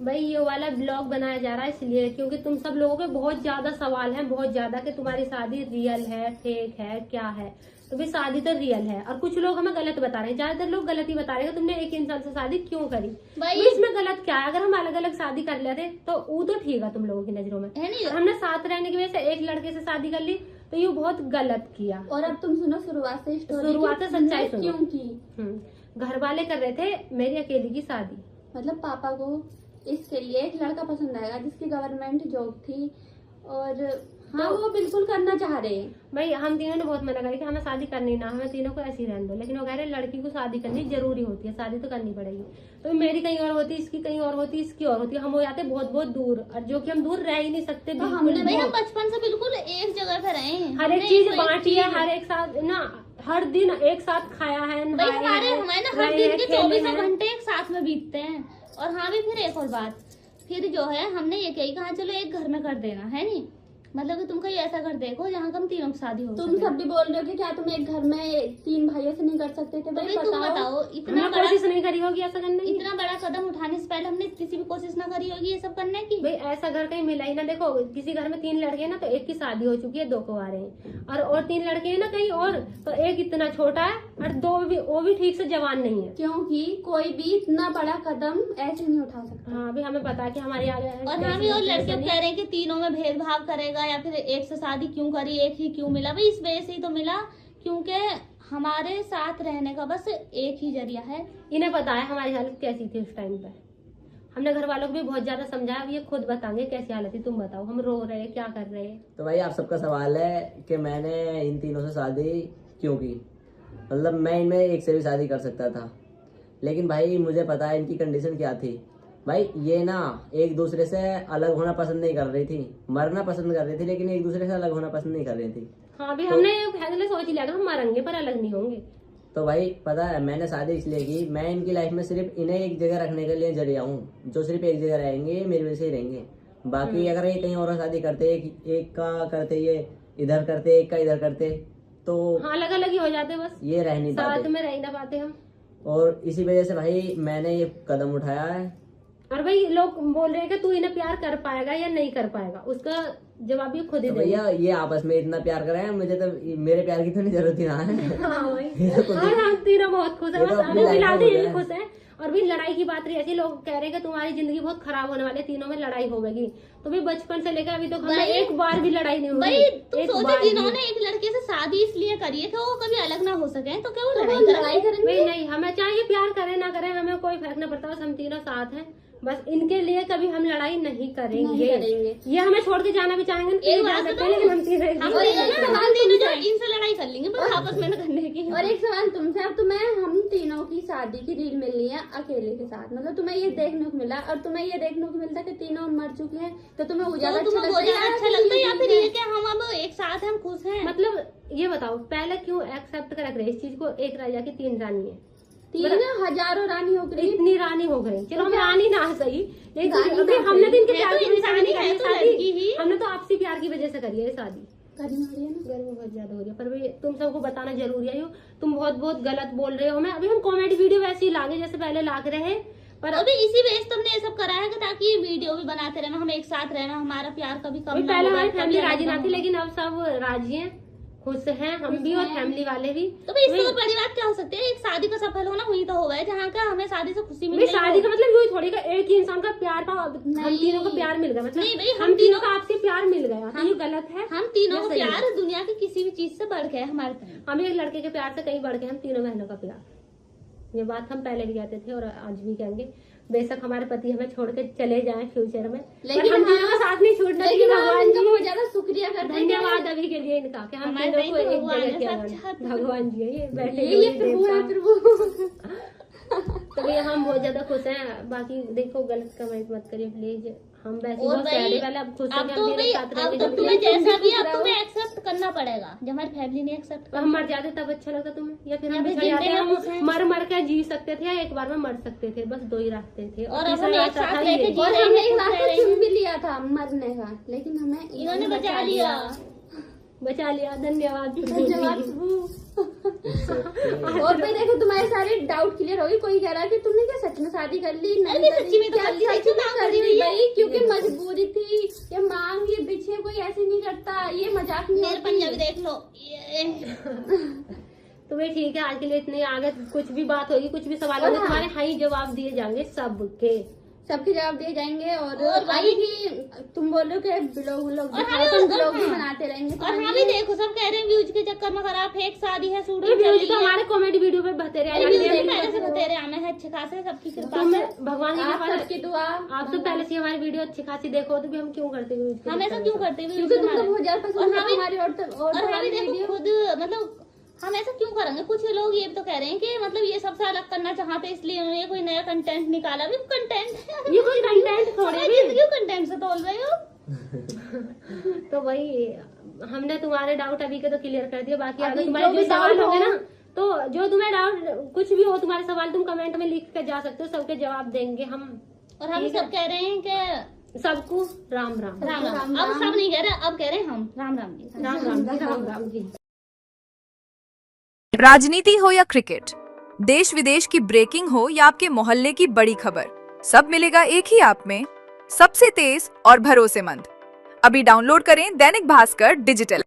भाई ये वाला ब्लॉग बनाया जा रहा है इसलिए क्योंकि तुम सब लोगों के बहुत ज्यादा सवाल हैं, बहुत ज्यादा, कि तुम्हारी शादी रियल है, फेक है, क्या है। तो भाई शादी तो रियल है और कुछ लोग हमें गलत बता रहे हैं, ज्यादातर लोग गलत ही बता रहे हैं। तुमने एक इंसान से शादी क्यों करी भाई, इसमें गलत क्या है? अगर हम अलग अलग शादी कर लेते तो वो तो ठीक है तुम लोगों की नजरों में, और हमने साथ रहने की वजह से एक लड़के से शादी कर ली तो ये बहुत गलत किया। और अब तुम सुनो शुरुआत से सच्चाई सुनो। क्यों की घर वाले कर रहे थे मेरी अकेली की शादी, मतलब पापा को इसके लिए एक लड़का पसंद आएगा जिसकी गवर्नमेंट जॉब थी, और हाँ वो बिल्कुल करना चाह रहे हैं। भाई हम तीनों ने बहुत मना करी कि हमें शादी करनी ना, हमें तीनों को ऐसी रहने दो, लेकिन वो कह रहे लड़की को शादी करनी जरूरी होती है, शादी तो करनी पड़ेगी। तो मेरी कहीं और होती, इसकी कहीं और होती, इसकी और होती, हम हो जाते बहुत बहुत दूर, और जो कि हम दूर रह ही नहीं सकते। तो हमने भाई हम बचपन से बिल्कुल एक जगह पे रहे हैं, हर एक चीज बांटी है, हर एक साथ ना, हर दिन एक साथ खाया है, हमारे ना हर दिन के 24 घंटे एक साथ में बीतते हैं। और हाँ भी फिर एक और बात, फिर जो है हमने ये कहा चलो एक घर में कर देना है नहीं, मतलब कि तुम कहीं ऐसा कर देखो जहाँ कम तीनों की शादी हो। तुम सब भी बोल रहे हो कि क्या तुम एक घर में 3 भाइयों से नहीं कर सकते थे? भाई तुम बताओ, इतना कोशिश नहीं करी होगी ऐसा करने की? इतना बड़ा कदम उठाने से पहले हमने किसी भी कोशिश ना करी होगी ये सब करने की? भाई ऐसा घर कहीं मिला ही ना। देखो किसी घर में 3 लड़के हैं ना, तो एक की शादी हो चुकी है, 2 कुंवारे हैं, और 3 लड़के हैं ना कहीं और, तो एक इतना छोटा है और 2 वो भी ठीक से जवान नहीं है। क्योंकि कोई भी इतना बड़ा कदम ऐसे नहीं उठा सकता। हाँ भी हमें पता है कि हमारे आगे, और हाँ भी और लड़के कह रहे हैं कि तीनों में भेदभाव करेगा या फिर एक से शादी क्यों करी, एक ही क्यों मिला? भाई इस वजह से ही तो मिला क्योंकि हमारे साथ रहने का बस एक ही जरिया है। इन्हें पता है हमारी हालत कैसी थी उस टाइम पे। हमने घर वालों को भी बहुत ज्यादा समझाया, अब ये खुद बताएंगे कैसी हालत थी। तुम बताओ, हम रो रहे हैं, क्या कर रहे हैं? तो भाई आप सबका सवाल है कि मैंने इन तीनों से शादी क्यों की। मतलब मैं इनमें एक से भी शादी कर सकता था, लेकिन भाई मुझे पता है इनकी कंडीशन क्या थी। भाई ये ना एक दूसरे से अलग होना पसंद नहीं कर रही थी, मरना पसंद कर रही थी, लेकिन एक दूसरे से अलग होना पसंद नहीं कर रही थी। हाँ भी हमने फैसले सोच लिया हम मरेंगे पर अलग नहीं होंगे। तो भाई पता है मैंने शादी इसलिए की, मैं इनकी लाइफ में सिर्फ इन्हें एक जगह रखने के लिए जरिया हूँ। जो सिर्फ एक जगह रहेंगे ये मेरी वजह से ही रहेंगे। बाकी अगर ये कहीं और शादी करते, एक का करते, ये इधर करते, एक का इधर करते, तो हाँ अलग अलग ही हो जाते, बस ये रह नहीं पाते, साथ में रह ना पाते हम। और इसी वजह से भाई मैंने ये कदम उठाया है। और भाई लोग बोल रहे हैं कि तू इन्हें प्यार कर पाएगा या नहीं कर पाएगा, उसका जवाब ये खुद ही तो देगा। भैया ये आपस में इतना प्यार कर रहे हैं, मुझे तो मेरे प्यार की तो नहीं जरूरत ही ना है। हाँ भाई और हम तीनों बहुत खुश है, बस हमें मिला दी यही खुश है। और भी लड़ाई की बात रही, ऐसे लोग कह रहे हैं कि तुम्हारी जिंदगी बहुत खराब होने वाली, तीनों में लड़ाई होगी। तो भाई बचपन से लेकर अभी तक हमें एक बार भी लड़ाई नहीं हुई। भाई तुम सोचो जिन्होंने एक लड़के से शादी इसलिए करी है कि वो कभी अलग ना हो सके, तो क्या वो लड़ाई करेंगे? नहीं, हमें चाहे प्यार करें ना करें, हमें कोई फर्क नहीं पड़ता, बस हम तीनों साथ हैं। बस इनके लिए कभी हम लड़ाई नहीं करेंगे। ये हमें छोड़ के जाना भी चाहेंगे लेकिन हम तीनों इनसे लड़ाई कर लेंगे, बस आपस में करने की। और एक सवाल तुमसे, अब तुम्हें हम तीनों की शादी की रील मिली है अकेले के साथ, मतलब तुम्हें ये देखने को मिला और तुम्हें ये देखने को मिलता है कि तीनों मर चुके हैं, तो तुम्हें ज्यादा अच्छा लगता है या फिर ये कि हम अब एक साथ हम खुश हैं? मतलब ये बताओ पहले क्यों एक्सेप्ट कर रहे इस चीज को? एक राजा की 3 रानी है, 3 हजारों रानी हो गई, इतनी रानी हो गई। चलो हम रानी ना सही, लेकिन हमने तो इनके प्यार की वजह से नहीं करी शादी, हमने तो आपसी प्यार की वजह से करी है शादी। करनी हो रही है ना, गर्मी बहुत ज्यादा हो रही है, पर भाई तुम सबको बताना जरूरी है। तुम बहुत बहुत गलत बोल रहे हो। मैं अभी हम कॉमेडी वीडियो वैसे ही लागे जैसे पहले लाग रहे हैं, पर अभी इसी बेस तुमने ये सब करा है ताकि वीडियो भी बनाते रहना, हम एक साथ रहना, हमारा प्यार कभी कम। पहले हमारी फैमिली राजी ना थी, लेकिन अब सब राजी हैं, खुश हैं, हम भी और फैमिली वाले भी। तो भाई इससे बड़ी बात क्या हो सकती है? एक शादी का सफल होना हुई तो होगा है जहाँ का हमें शादी से खुशी मिली। शादी का मतलब यही थोड़ी का एक ही इंसान का प्यार का, हम तीनों का प्यार मिल गया, मतलब नहीं भाई हम तीनों का आपसे प्यार मिल गया, तो ये गलत है? हम तीनों का प्यार दुनिया की किसी भी चीज से बढ़ के हमारे प्यार, हम एक लड़के के प्यार से कहीं बढ़ के हम तीनों बहनों का प्यार। ये बात हम पहले भी कहते थे और आज भी कहेंगे, बेशक हमारे पति हमें छोड़ के चले जाएं फ्यूचर में, लेकिन हम तीनों का साथ नहीं छूटना चाहिए। भगवान जी बहुत ज्यादा शुक्रिया करते हैं, धन्यवाद अभी के लिए इनका कि हम तीनों को एक जगह किया। भगवान जी ये बैठे ये प्रभु। तो भैया हम बहुत ज्यादा खुश हैं। बाकी देखो गलत कमेंट मत करिए प्लीज, हम वैसे बहुत सैड है, पहले अब खुश हैं कि हम मेरे साथ रहेंगे। अब तुम्हें जैसा भी अब तुम्हें एक्सेप्ट करना पड़ेगा, जब हमारी फैमिली ने एक्सेप्ट, हम मर जाते तब अच्छा लगता तुम्हें, या फिर हम बिछड़ जाते, हम मर मर के जी सकते थे या एक बार में मर सकते थे, बस 2 ही रास्ते थे। और हमने एक साथ रहकर और हमने एक रास्ता चुन भी लिया था मरने का, लेकिन हमें इन्होंने बचा लिया। बचा लिया, धन्यवाद। धन्यवाद प्रभु। और भाई देखो तुम्हारे सारे डाउट क्लियर हो गए। कोई कह रहा है कि तुमने क्या सच में शादी कर ली? नहीं सच्ची में तो क्या कर ली, सच सच्ची में में कर करी ली हुई है। भाई, क्योंकि मजबूरी थी। ये मांग ये पीछे कोई ऐसे नहीं करता, ये मजाक नहीं मेरे होती। पंजाबी देख लो ये। तो भाई ठीक है, आज के लिए इतने। आगे कुछ भी बात होगी, कुछ भी सवाल होंगे, तुम्हारे हाँ ही जवाब दिए जाएंगे सबके। सबके जवाब दिए जाएंगे। और भाई- आएगी तुम बोल रहे हो कि ब्लॉग ब्लॉग भी बनाते रहेंगे। और हाँ भी देखो, सब कह रहे हैं व्यूज के चक्कर में खराब फेक शादी है, तो शूटिंग चल व्यूज रही तो है। हमारे कॉमेडी वीडियो पे बतेरे अरे व्यूज भी पहले से बतेरे हमें है अच्छे खासे, सबकी कृपा से। भगवान की आप कृपा से- सबकी दुआ। आप तो पहले से हमारी वीडियो अच्छी खासी देखो, तो भी हम क्यों करते व्यूज के हम ऐसा चक्कर क्यों में? करते हैं क्योंकि व्यूज तुमको हमारे? बहुत ज्यादा पसंद और है हमें- हमारी और और हमें हमारी देखो वीडियो। खुद मतलब हम ऐसा क्यों करेंगे? कुछ लोग ये तो कह रहे हैं कि मतलब ये सबसे अलग करना चाहते हैं, इसलिए उन्होंने कोई नया कंटेंट निकाला। भी कंटेंट है, ये कोई कंटेंट थोड़े भी। क्यों कंटेंट से तोल रहे हो? तो वही हमने तुम्हारे डाउट अभी के तो क्लियर कर दिए। बाकी अभी अगर तुम्हारे जो जो भी सवाल doubt होंगे हो- ना, तो जो तुम्हें डाउट कुछ भी हो, तुम्हारे सवाल तुम कमेंट में लिख के जा सकते हो, सबके जवाब देंगे हम। और हम ठीक है। सब कह रहे हैं कि सबको राम राम। राम राम। राम अब राम। सब नहीं कह रहे, अब कह रहे हैं हम राम राम जी। राम राम जी, राम राम जी। राजनीति हो या क्रिकेट, देश विदेश की ब्रेकिंग हो या आपके मोहल्ले की बड़ी खबर, सब मिलेगा एक ही ऐप में, सबसे तेज और भरोसेमंद। अभी डाउनलोड करें दैनिक भास्कर डिजिटल।